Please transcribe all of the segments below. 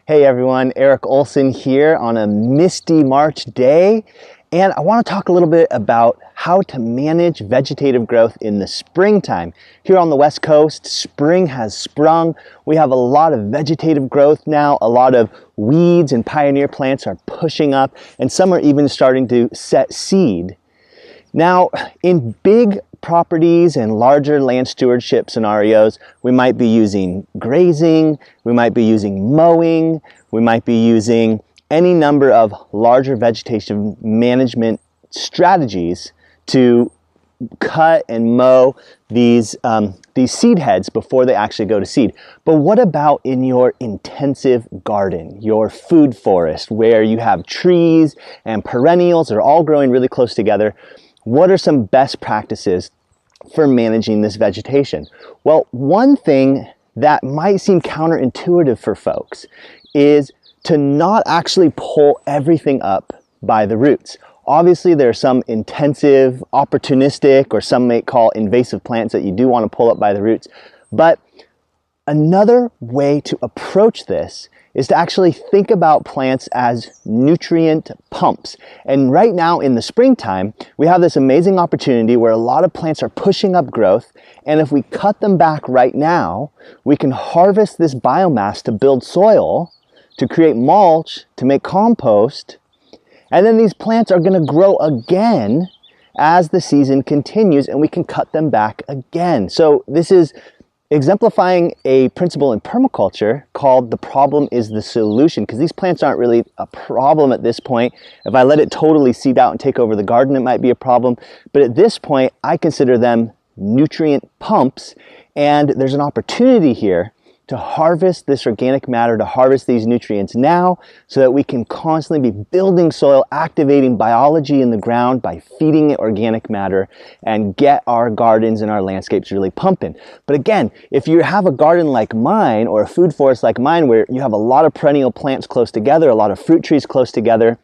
Hey everyone, Erik Ohlsen here on a misty March day, and I want to talk a little bit about how to manage vegetative growth in the springtime. Here on the West Coast, spring has sprung. We have a lot of vegetative growth now. A lot of weeds and pioneer plants are pushing up, and some are even starting to set seed. Now, in big properties and larger land stewardship scenarios, we might be using grazing, we might be using mowing, we might be using any number of larger vegetation management strategies to cut and mow these seed heads before they actually go to seed. But what about in your intensive garden, your food forest, where you have trees and perennials that are all growing really close together? What are some best practices for managing this vegetation? Well, one thing that might seem counterintuitive for folks is to not actually pull everything up by the roots. Obviously, there are some intensive, opportunistic, or some may call invasive plants that you do want to pull up by the roots. But another way to approach this is to actually think about plants as nutrient pumps. And right now in the springtime, we have this amazing opportunity where a lot of plants are pushing up growth. And if we cut them back right now, we can harvest this biomass to build soil, to create mulch, to make compost. And then these plants are going to grow again as the season continues, and we can cut them back again. So this is exemplifying a principle in permaculture called the problem is the solution, because these plants aren't really a problem at this point. If I let it totally seed out and take over the garden, it might be a problem. But at this point, I consider them nutrient pumps, and there's an opportunity here to harvest this organic matter, to harvest these nutrients now, so that we can constantly be building soil, activating biology in the ground by feeding it organic matter, and get our gardens and our landscapes really pumping. But again, if you have a garden like mine, or a food forest like mine, where you have a lot of perennial plants close together, a lot of fruit trees close together,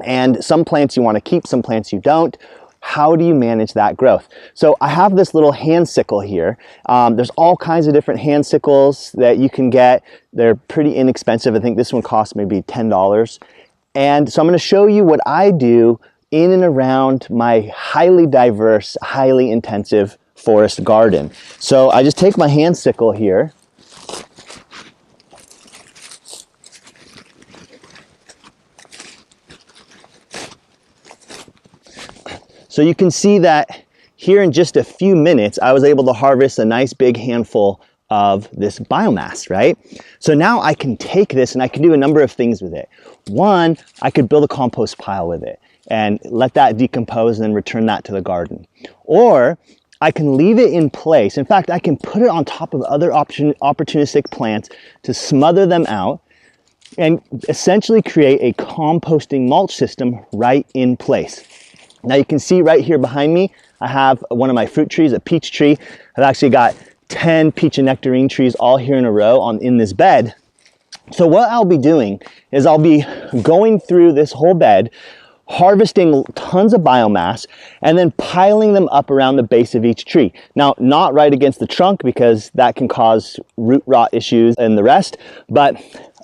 and some plants you want to keep, some plants you don't, how do you manage that growth? So I have this little hand sickle here. There's all kinds of different hand sickles that you can get. They're pretty inexpensive. I think this one costs maybe $10. And so I'm going to show you what I do in and around my highly diverse, highly intensive forest garden. So I just take my hand sickle here. So you can see that here in just a few minutes, I was able to harvest a nice big handful of this biomass, right? So now I can take this and I can do a number of things with it. One, I could build a compost pile with it and let that decompose and then return that to the garden. Or I can leave it in place. In fact, I can put it on top of other opportunistic plants to smother them out and essentially create a composting mulch system right in place. Now you can see right here behind me, I have one of my fruit trees, a peach tree. I've actually got 10 peach and nectarine trees all here in a row in this bed. So what I'll be doing is I'll be going through this whole bed, harvesting tons of biomass, and then piling them up around the base of each tree. Now, not right against the trunk, because that can cause root rot issues and the rest, but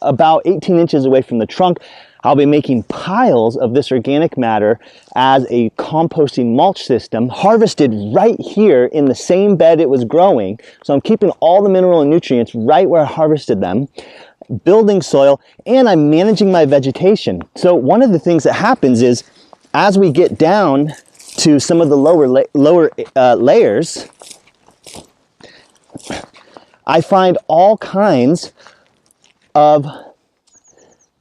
about 18 inches away from the trunk, I'll be making piles of this organic matter as a composting mulch system, harvested right here in the same bed it was growing. So I'm keeping all the mineral and nutrients right where I harvested them, building soil, and I'm managing my vegetation. So one of the things that happens is, as we get down to some of the lower layers, I find all kinds of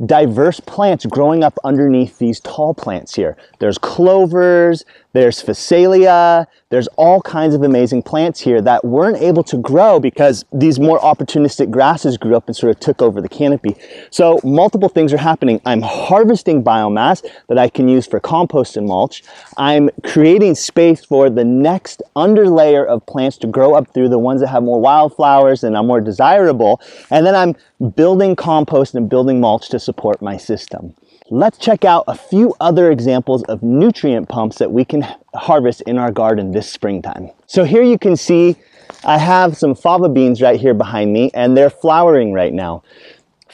diverse plants growing up underneath these tall plants here. There's clovers, there's phacelia, there's all kinds of amazing plants here that weren't able to grow because these more opportunistic grasses grew up and sort of took over the canopy. So multiple things are happening. I'm harvesting biomass that I can use for compost and mulch. I'm creating space for the next underlayer of plants to grow up through, the ones that have more wildflowers and are more desirable. And then I'm building compost and building mulch to support my system. Let's check out a few other examples of nutrient pumps that we can harvest in our garden this springtime. So here you can see I have some fava beans right here behind me, and they're flowering right now.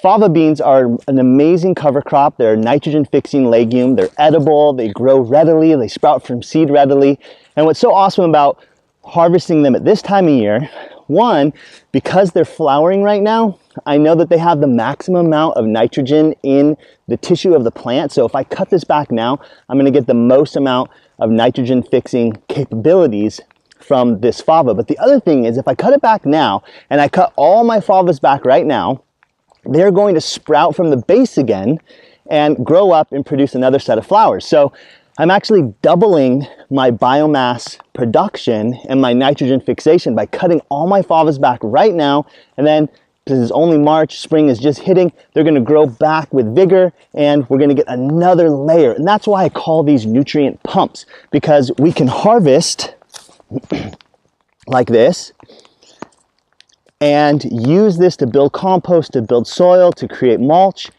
Fava beans are an amazing cover crop. They're a nitrogen fixing legume. They're edible, they grow readily, they sprout from seed readily. And what's so awesome about harvesting them at this time of year, one, because they're flowering right now, I know that they have the maximum amount of nitrogen in the tissue of the plant. So if I cut this back now, I'm gonna get the most amount of nitrogen fixing capabilities from this fava. But the other thing is, if I cut it back now and I cut all my favas back right now, they're going to sprout from the base again and grow up and produce another set of flowers. So I'm actually doubling my biomass production and my nitrogen fixation by cutting all my favas back right now. And then, because it's only March, spring is just hitting, they're gonna grow back with vigor and we're gonna get another layer. And that's why I call these nutrient pumps, because we can harvest like this and use this to build compost, to build soil, to create mulch,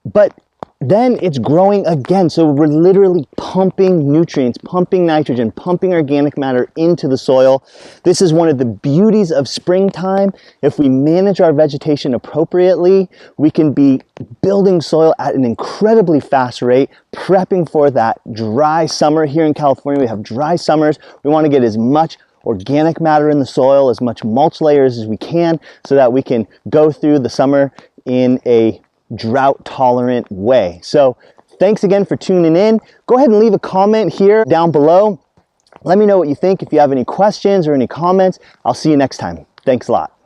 but then it's growing again. So we're literally pumping nutrients, pumping nitrogen, pumping organic matter into the soil. This is one of the beauties of springtime. If we manage our vegetation appropriately, we can be building soil at an incredibly fast rate, prepping for that dry summer. Here in California, we have dry summers. We want to get as much organic matter in the soil, as much mulch layers as we can, so that we can go through the summer in a drought tolerant way. So thanks again for tuning in. Go ahead and leave a comment here down below. Let me know what you think. If you have any questions or any comments, I'll see you next time. Thanks a lot.